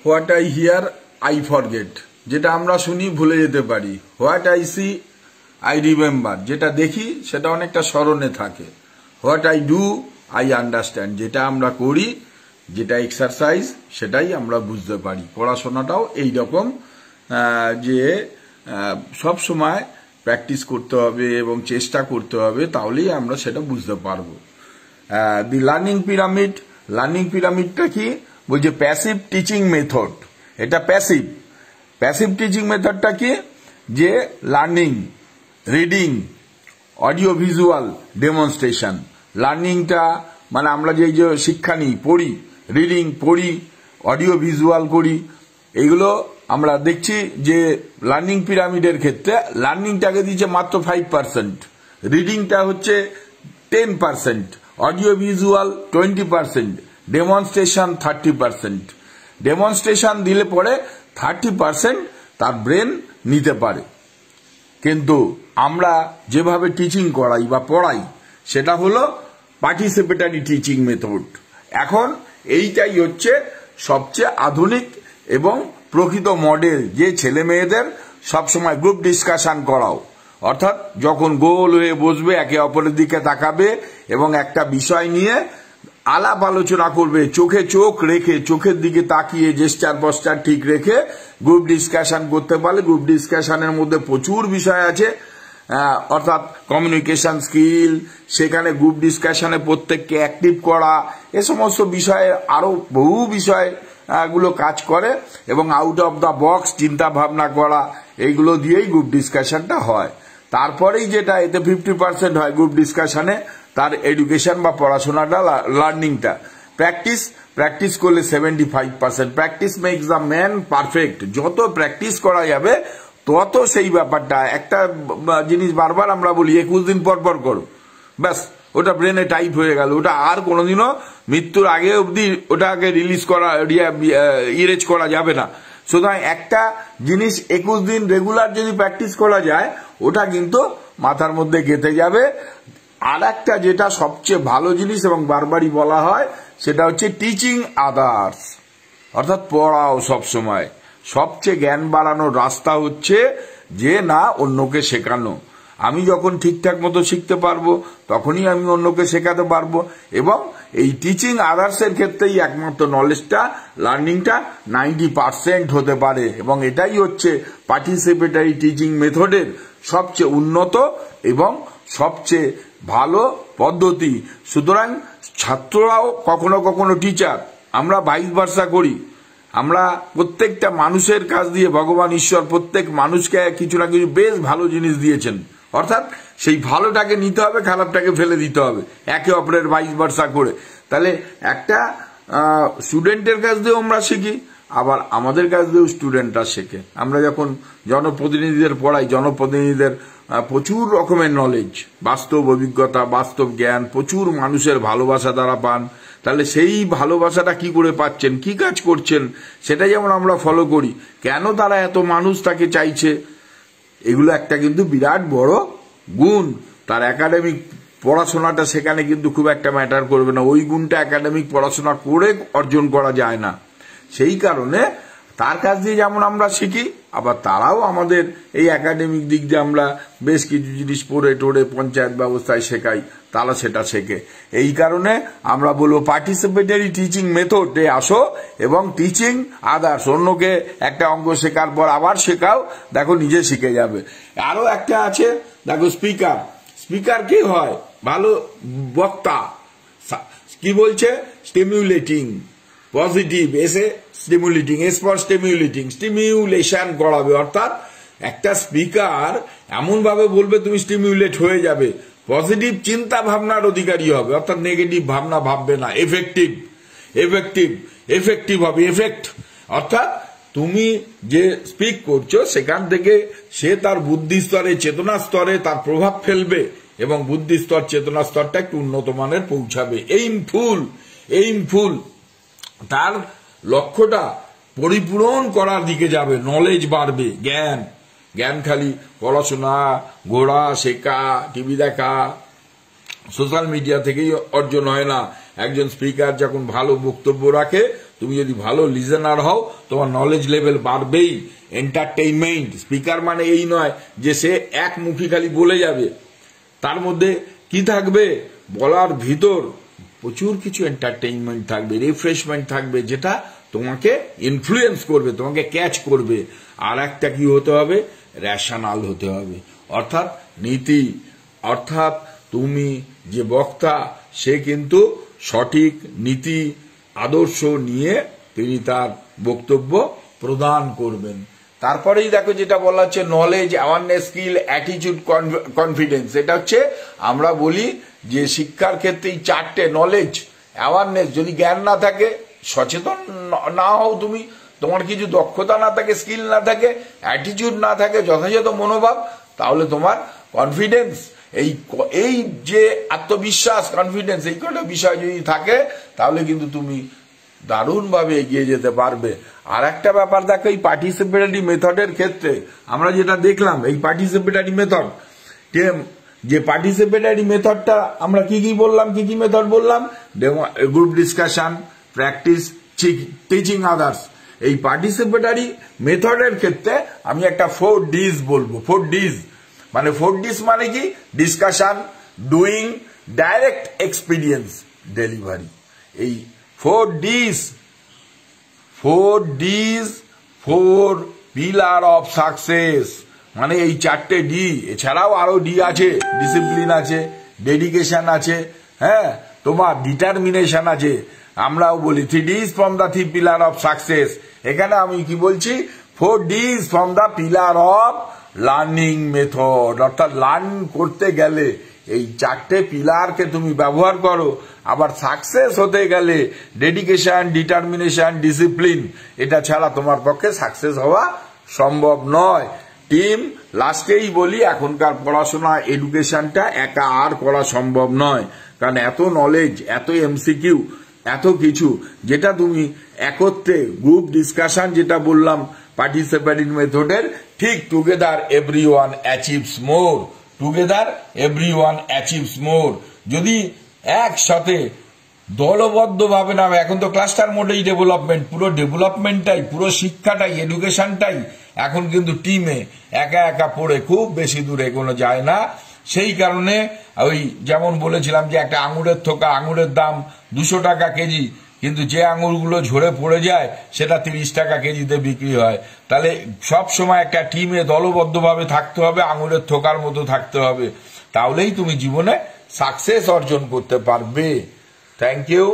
What I hear I forget, যেটা আমরা শুনি ভুলে যেতে পারি। What I see I remember, যেটা দেখি সেটা অনেকটা স্মরণে থাকে। What I do I understand, যেটা আমরা করি, যেটা এক্সারসাইজ, সেটাই আমরা বুঝতে পারি। পড়াশোনাটাও এইরকম, যে সব সময় প্র্যাকটিস করতে হবে এবং চেষ্টা করতে হবে, তাহলেই আমরা সেটা বুঝতে পারবো। দি লার্নিং পিরামিড, লার্নিং পিরামিডটা কি বলছে? Passive teaching method. এটা প্যাসিভ। প্যাসিভ টিচিং মেথডটা কি? যে learning, reading, audio visual, demonstration. লার্নিংটা মানে আমরা যে শিক্ষা নিই, পড়ি, রিডিং পড়ি, অডিও ভিজুয়াল করি, এইগুলো আমরা দেখছি যে লার্নিং পিরামিডের ক্ষেত্রে লার্নিংটাকে দিচ্ছে মাত্র 5%, রিডিংটা হচ্ছে 10%, অডিও ভিজুয়াল 20%, ডেমনস্ট্রেশন 30%। ডেমনস্ট্রেশন দিলে পরে 30% তার ব্রেন নিতে পারে। কিন্তু আমরা যেভাবে টিচিং করাই বা পড়াই সেটা হলো পার্টিসিপেটারি টিচিং মেথড। এখন এইটাই হচ্ছে সবচেয়ে আধুনিক এবং প্রকৃত মডেল, যে ছেলে মেয়েদের সবসময় গ্রুপ ডিসকাশন করাও। অর্থাৎ যখন গোল হয়ে বসবে, একে অপরের দিকে তাকাবে এবং একটা বিষয় নিয়ে আলাপ আলোচনা করবে, চোখে চোখ রেখে, চোখের দিকে তাকিয়ে, জেস্টার পস্টার ঠিক রেখে গ্রুপ ডিসকাশন করতে পারলে, গ্রুপ ডিসকাশনের মধ্যে প্রচুর বিষয় আছে, অর্থাৎ কমিউনিকেশন স্কিল, সেখানে গ্রুপ ডিসকাশনে প্রত্যেককে অ্যাক্টিভ করা, এ সমস্ত বিষয়ে আরো বহু বিষয় গুলো কাজ করে এবং আউট অফ দ্য বক্স চিন্তা ভাবনা করা, এইগুলো দিয়েই গ্রুপ ডিসকাশনটা হয়। তারপরেই যেটা এতে 50% হয় গ্রুপ ডিসকাশনে, তার এডুকেশন বা পড়াশোনাটা, লার্নিংটা। প্র্যাকটিস করলে 75%। Practice makes the man perfect. যত প্র্যাকটিস করা যাবে তত সেই ব্যাপারটা, একটা জিনিস বারবার আমরা বলি 21 দিন পর পর করো, ব্যাস ওটা ব্রেনে টাইপ হয়ে গেল, ওটা আর কোনোদিনও মৃত্যুর আগে অবধি ওটাকে রিলিজ করা, ইরেজ করা যাবে না। সুতরাং একটা জিনিস 21 দিন রেগুলার যদি প্র্যাকটিস করা যায়, ওটা কিন্তু মাথার মধ্যে গেঁথে যাবে। আর একটা যেটা সবচেয়ে ভালো জিনিস এবং বারবারই বলা হয়, সেটা হচ্ছে টিচিং আদার্স, অর্থাৎ পড়াও সবসময়। সবচেয়ে জ্ঞান বাড়ানোর রাস্তা হচ্ছে যে না, অন্যকে শেখানো। আমি যখন ঠিকঠাক মতো শিখতে পারবো, তখনই আমি অন্যকে শেখাতে পারবো। এবং এই টিচিং আদার্সের ক্ষেত্রেই একমাত্র নলেজটা, লার্নিংটা 90% হতে পারে। এবং এটাই হচ্ছে পার্টিসিপেটারি টিচিং মেথডের সবচেয়ে উন্নত এবং সবচেয়ে ভালো পদ্ধতি। সুতরাং ছাত্ররাও কখনো কখনো টিচার, আমরা ভাইস ভার্সা করি। আমরা প্রত্যেকটা মানুষের কাছ দিয়ে ভগবান ঈশ্বর প্রত্যেক মানুষকে কিছু না কিছু বেশ ভালো জিনিস দিয়েছেন, অর্থাৎ সেই ভালোটাকে নিতে হবে, খারাপটাকে ফেলে দিতে হবে, একে অপরের ভাইস ভার্সা করে। তাহলে একটা স্টুডেন্টের কাছ দিয়েও আমরা শিখি, আবার আমাদের কাছ দিয়েও স্টুডেন্টরা শেখে। আমরা যখন জনপ্রতিনিধিদের পড়াই, জনপ্রতিনিধিদের প্রচুর রকমের নলেজ, বাস্তব অভিজ্ঞতা, বাস্তব জ্ঞান, প্রচুর মানুষের ভালোবাসা তারা পান। তাহলে সেই ভালোবাসাটা কি করে পাচ্ছেন, কি কাজ করছেন, সেটা যেমন আমরা ফলো করি, কেন তারা এত মানুষ তাকে চাইছে, এগুলো একটা কিন্তু বিরাট বড় গুণ। তার একাডেমিক পড়াশোনাটা সেখানে কিন্তু খুব একটা ম্যাটার করবে না, ওই গুণটা একাডেমিক পড়াশোনা করে অর্জন করা যায় না। সেই কারণে তার কাছ দিয়ে যেমন আমরা শিখি, আবার তারাও আমাদের এই একাডেমিক দিক দিয়ে আমরা বেশ কিছু জিনিস পড়ে টোড়ে পঞ্চায়েত ব্যবস্থায় শেখাই, তারা সেটা শেখে। এই কারণে আমরা বলবো পার্টিসিপেটারি টিচিং মেথডে আসো এবং টিচিং আদার্স, অন্যকে একটা অঙ্ক শেখার পর আবার শেখাও, দেখো নিজে শিখে যাবে। আরো একটা আছে, দেখো স্পিকার। স্পিকার কি হয়? ভালো বক্তা। কি বলছে? স্টিমুলেটিং, পজিটিভ, এসে stimulating, S for stimulating, stimulation করাবে। অর্থাৎ একটা স্পিকার এমন ভাবে বলবে তুমি স্টিমুলেট হয়ে যাবে, পজিটিভ চিন্তা ভাবনার অধিকারী হবে, অর্থাৎ নেগেটিভ ভাবনা ভাববে না। এফেক্টিভ হবে, এফেক্ট, অর্থাৎ তুমি যে স্পিক করছো সেখান থেকে সে তার বুদ্ধি স্তরে, চেতনা স্তরে তার প্রভাব ফেলবে এবং বুদ্ধি স্তর, চেতনা স্তরটা একটু উন্নত মানের পৌঁছাবে। এইমফুল, তার লক্ষ্যটা পরিপূরণ করার দিকে যাবে, নলেজ বাড়বে, জ্ঞান খালি পড়াশোনা, ঘোরা, শেখা, টিভি দেখা, সোশ্যাল মিডিয়া থেকেই অর্জন হয় না। একজন স্পিকার যখন ভালো বক্তব্য রাখে তুমি যদি ভালো লিজেনার হও তোমার নলেজ লেভেল বাড়বেই। এন্টারটেইনমেন্ট, স্পিকার মানে এই নয় যে সে একমুখী খালি বলে যাবে, তার মধ্যে কি থাকবে, বলার ভিতর প্রচুর কিছু এন্টারটেইনমেন্ট থাকবে, রিফ্রেশমেন্ট থাকবে, যেটা তোমাকে ইনফ্লুয়েন্স করবে, তোমাকে ক্যাচ করবে। আর একটা কি হতে হবে, রেশনাল হতে হবে, অর্থাৎ নীতি, অর্থাৎ তুমি যে বক্তা সে কিন্তু সঠিক নীতি আদর্শ নিয়ে তিনি তার বক্তব্য প্রদান করবেন। তারপরেই দেখো যেটা বলা হচ্ছে knowledge, awareness, skill, attitude, confidence. এটা হচ্ছে আমরা বলি যে শিক্ষার ক্ষেত্রে এই চারটে, নলেজ, অ্যাওয়ারনেস, যদি জ্ঞান না থাকে, সচেতন না হও তুমি, তোমার কিছু দক্ষতা না থাকে, স্কিল না থাকে, অ্যাটিটিউড না থাকে, যথাযথ মনোভাব, তাহলে তোমার কনফিডেন্স, এই যে আত্মবিশ্বাস, কনফিডেন্স, এই কটা বিষয় যদি থাকে তাহলে কিন্তু তুমি দারুণভাবে এগিয়ে যেতে পারবে। আর একটা ব্যাপার দেখো, এই পার্টিসিপেটরি মেথডের ক্ষেত্রে আমরা যেটা দেখলাম, এই পার্টিসিপেটরি মেথড, যে পার্টিসিপেটরি মেথডটা আমরা কি কি বললাম, কি কি মেথড বললাম, group discussion, practice, teaching others. এই পার্টিসিপেটরি মেথডের ক্ষেত্রে আমি একটা 4Ds বলবো। 4Ds মানে কি, discussion, doing, direct experience, delivery. এই 4Ds, 4 পিলার অফ সাকসেস, মানে এই 4টে ডি, এছাড়াও আরো ডি আছে, ডিসিপ্লিন আছে, ডেডিকেশন আছে, হ্যাঁ, তোমার ডিটারমিনেশন আছে। আমরাও বলি 3Ds from the 3 pillar of success. এখানে আমি কি বলছি, 4Ds from the pillar of learning method, অর্থাৎ লার্ন করতে গেলে এই 4টে পিলারকে তুমি ব্যবহার করো। আবার সাকসেস হতে গেলে ডেডিকেশন, ডিটারমিনেশন, ডিসিপ্লিন, এটা ছাড়া তোমার পক্ষে সাকসেস হওয়া সম্ভব নয়। টিম, লাস্টেই বলি, এখনকার পড়াশোনা, এডুকেশনটা একা আর করা সম্ভব নয়, কারণ এত নলেজ, এত এমসিকিউ, এত কিছু, যেটা তুমি একত্রে গ্রুপ ডিসকাশন যেটা বললাম পার্টিসিপেটরি মেথডের, ঠিক টুগেদার এভরিওয়ান অ্যাচিভস মোর, টুগেদার এভরিওয়ান অ্যাচিভস মোর। যদি একসাথে দলবদ্ধভাবে না, এখন তো ক্লাস্টার মোডেই ডেভেলপমেন্ট, পুরো ডেভেলপমেন্টটাই, পুরো শিক্ষাটাই, এডুকেশনটাই এখন কিন্তু টিমে, একা একা পড়ে খুব বেশি দূর এগোনো যায় না। সেই কারণে ওই যেমন বলেছিলাম যে একটা আঙুরের থোকা, আঙুরের দাম 200 টাকা কেজি, কিন্তু যে আঙুরগুলো ঝরে পড়ে যায় সেটা 30 টাকা কেজিতে বিক্রি হয়। তাহলে সব সময় একটা টিমে দলবদ্ধভাবে থাকতে হবে, আঙুরের থোকার মতো থাকতে হবে, তাহলেই তুমি জীবনে সাকসেস অর্জন করতে পারবে। Thank you.